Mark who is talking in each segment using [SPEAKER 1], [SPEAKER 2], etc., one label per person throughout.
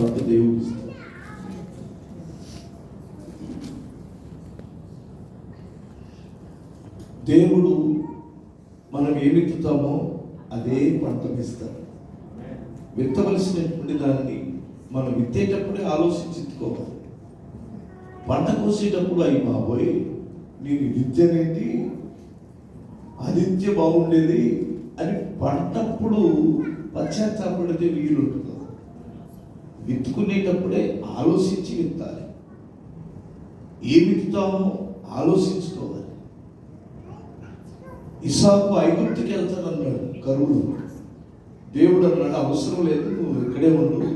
[SPEAKER 1] పంట దేవుడికి ఇస్తాడు. దేవుడు మనం ఏమి విత్తుతామో అదే పంటనిస్తాడు. విత్తవలసినటువంటి దాన్ని మనం విత్తేటప్పుడే ఆలోచించుకోవాలి. పంట కోసేటప్పుడు అయి బాబోయ్ నేను విద్యనేది ఆదిత్య బాగుండేది అని పంటప్పుడు పశ్చాత్తాపడితే వీలుంటుంది. విత్తుకునేటప్పుడే ఆలోచించి విత్తాలి. ఏమి విత్తుతామో ఆలోచించుకోవాలి. ఇసాకు ఐగుప్తుకి వెళ్తానన్నాడు కరువులు. దేవుడు అన్నాడు అవసరం లేదు, నువ్వు ఇక్కడే ఉండు,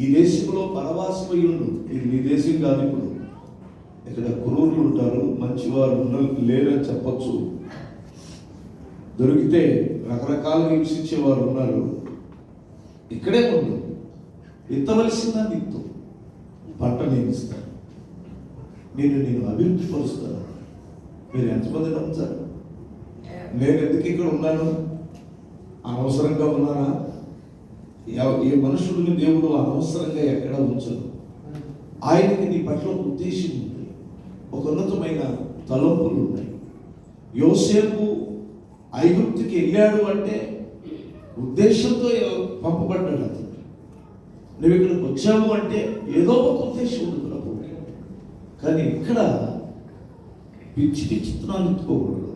[SPEAKER 1] ఈ దేశంలో పరవాసమై ఉండు. ఇది నీ దేశం కాదు, ఇప్పుడు ఇక్కడ క్రూరులు ఉంటారు, మంచివారు లేరని చెప్పచ్చు. దొరికితే రకరకాలుగా హింసించేవారు ఉన్నారు. ఇక్కడే ఉండు, విత్తవలసిందా విత్తు, పంట నేను ఇస్తాను, నేను అభివృద్ధి పరుస్తాను. మీరు ఎంతమంది నమ్ముతారు? నేను ఎందుకు ఇక్కడ ఉన్నాను? అనవసరంగా ఉన్నానా? ఏ మనుషుడిని దేవుడు అనవసరంగా ఎక్కడ ఉంచదు. ఆయనకి నీ పట్ల ఉద్దేశం ఉంది, ఒక ఉన్నతమైన తలంపులు ఉన్నాయి. యోసేపు ఐగుప్తుకి వెళ్ళాడు అంటే ఉద్దేశంతో పంపబడ్డాడు. అతను నువ్వు ఇక్కడికి వచ్చావు అంటే ఏదో ఒక ఉద్దేశం ఉంది ప్రభువుకి. కానీ ఇక్కడ పిచ్చి విత్తనాలు ఎత్తుకోకూడదు.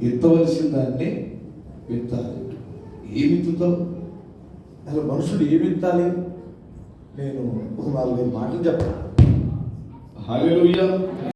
[SPEAKER 1] ఎత్తవలసిన దాన్ని విత్తాలి. ఏమి విత్తుతావు? అసలు మనుషుడు ఏమి విత్తాలి? నేను ఒక 4-5 మాటలు చెప్పాను. హల్లెలూయా.